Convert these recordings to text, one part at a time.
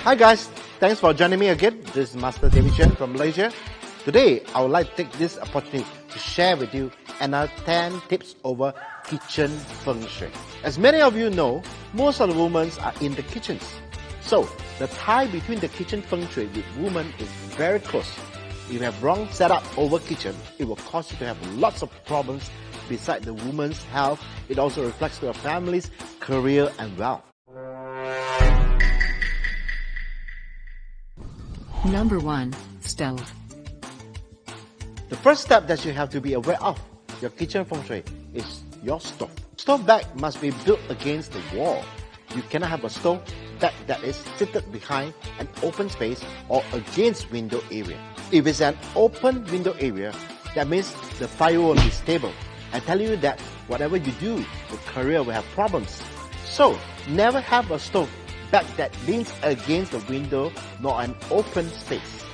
Hi guys, thanks for joining me again. This is Master David Chen from Malaysia. Today, I would like to take this opportunity to share with you another 10 tips over kitchen feng shui. As many of you know, most of the women are in the kitchens. So, the tie between the kitchen feng shui with women is very close. If you have wrong setup over kitchen, it will cause you to have lots of problems. Besides the woman's health, it also reflects to your family's career and wealth. Number 1. Stove. The first step that you have to be aware of your kitchen feng shui is your stove. Stove back must be built against the wall. You cannot have a stove back that is seated behind an open space or against window area. If it's an open window area, that means the fire will be stable. I tell you that whatever you do, your career will have problems. So, never have a stove back that leans against the window nor an open space.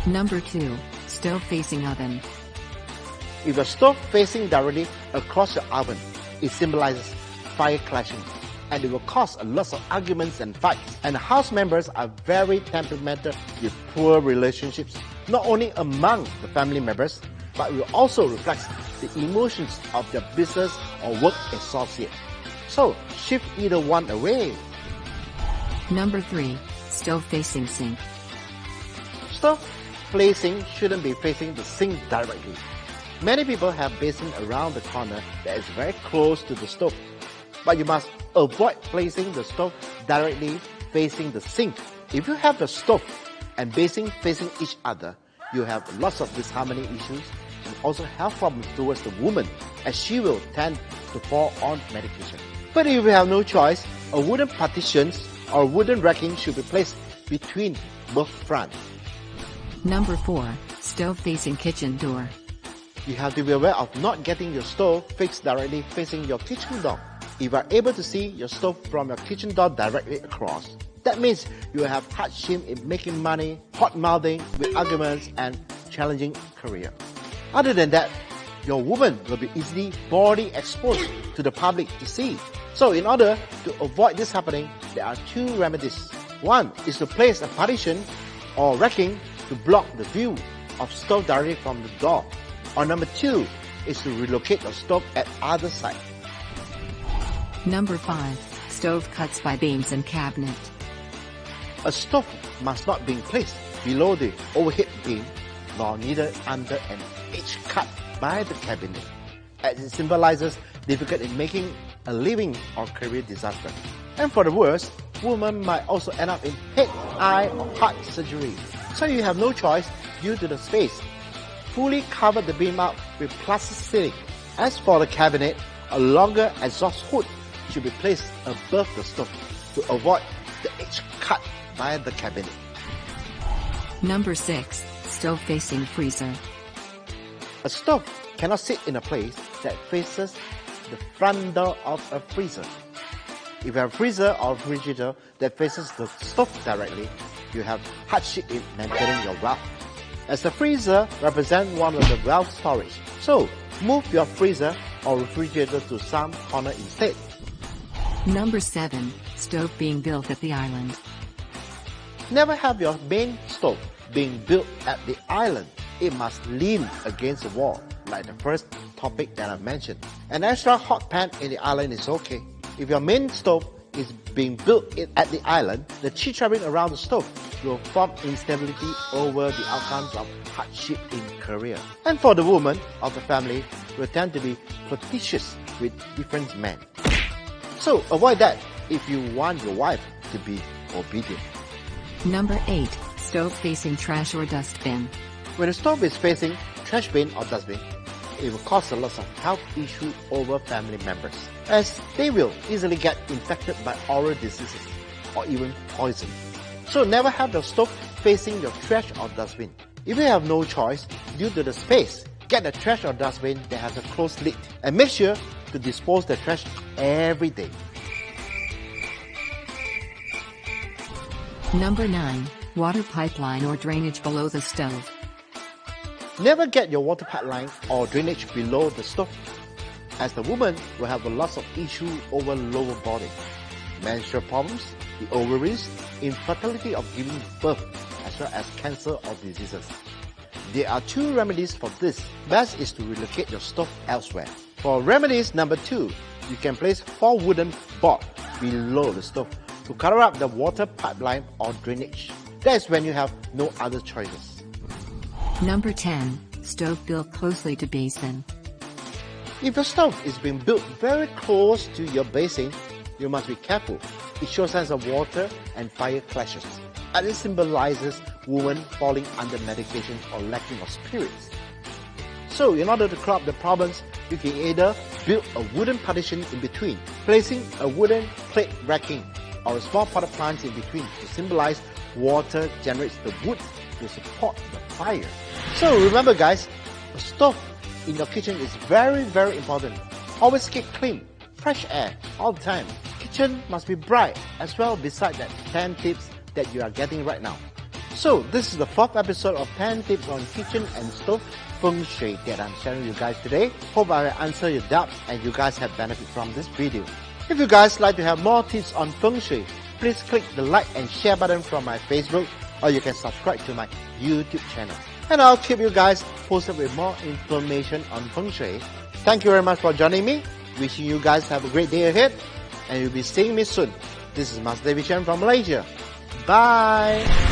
Number 2. Stove facing oven. If your stove facing directly across your oven, it symbolizes fire clashing, and it will cause a lot of arguments and fights. And house members are very temperamental with poor relationships, not only among the family members, but it will also reflect the emotions of their business or work associate. So, shift either one away. Number 3. Stove facing sink. Stove facing shouldn't be facing the sink directly. Many people have basin around the corner that is very close to the stove, but you must avoid placing the stove directly facing the sink. If you have the stove and basin facing each other, you have lots of disharmony issues and also health problems towards the woman, as she will tend to fall on medication. But if you have no choice, a wooden partitions or wooden racking should be placed between both fronts. Number 4. Stove facing kitchen door. You have to be aware of not getting your stove fixed directly facing your kitchen door. If you are able to see your stove from your kitchen door directly across, that means you will have hardship in making money, hot mouthing with arguments and challenging career. Other than that, your woman will be easily body exposed to the public to see. So in order to avoid this happening, there are 2 remedies. One is to place a partition or racking to block the view of stove directly from the door. Or number 2 is to relocate your stove at other side. Number 5. Stove cuts by beams and cabinet. A stove must not be placed below the overhead beam, nor neither under an edge cut by the cabinet, as it symbolizes difficulty in making a living or career disaster. And for the worst, women might also end up in head, eye or heart surgery. So you have no choice due to the space. Fully cover the beam up with plastic ceiling. As for the cabinet, a longer exhaust hood should be placed above the stove to avoid the edge cut by the cabinet. Number 6. Stove facing freezer. A stove cannot sit in a place that faces the front door of a freezer. If you have a freezer or refrigerator that faces the stove directly, you have hardship in maintaining your wealth, as the freezer represents one of the wealth storage. So, move your freezer or refrigerator to some corner instead. Number 7. Stove being built at the island. Never have your main stove being built at the island. It must lean against the wall, like the first topic that I mentioned. An extra hot pan in the island is okay. If your main stove is being built at the island, the chi traveling around the stove will form instability over the outcomes of hardship in career. And for the woman of the family, will tend to be flirtatious with different men. So avoid that if you want your wife to be obedient. Number 8. Stove facing trash or dustbin. When the stove is facing trash bin or dustbin, it will cause a lot of health issues over family members, as they will easily get infected by oral diseases or even poison. So never have the stove facing your trash or dustbin. If you have no choice due to the space, get a trash or dustbin that has a closed lid and make sure to dispose the trash every day. Number 9. Water pipeline or drainage below the stove. Never get your water pipeline or drainage below the stove, as the woman will have a lot of issue over lower body. menstrual problems, the ovaries, infertility of giving birth, as well as cancer or diseases. There are 2 remedies for this. Best is to relocate your stove elsewhere. For remedies number 2, you can place 4 wooden boards below the stove to cover up the water pipeline or drainage. That is when you have no other choices. Number 10. Stove built closely to basin. If your stove is being built very close to your basin, you must be careful. It shows signs of water and fire clashes, and it symbolizes women falling under medication or lacking of spirits. So, in order to curb the problems, you can either build a wooden partition in between, placing a wooden plate racking or a small potted plant in between to symbolize water generates the wood to support the fire. So remember guys, a stove in your kitchen is very important. Always keep clean, fresh air all the time. Kitchen must be bright as well, beside that 10 tips that you are getting right now. So this is the 4th episode of 10 tips on kitchen and stove feng shui that I'm sharing with you guys today. Hope I will answer your doubts and you guys have benefit from this video. If you guys like to have more tips on feng shui, please click the like and share button from my Facebook, or you can subscribe to my YouTube channel. And I'll keep you guys posted with more information on feng shui. Thank you very much for joining me. Wishing you guys have a great day ahead, and you'll be seeing me soon. This is Mas David Chen from Malaysia. Bye!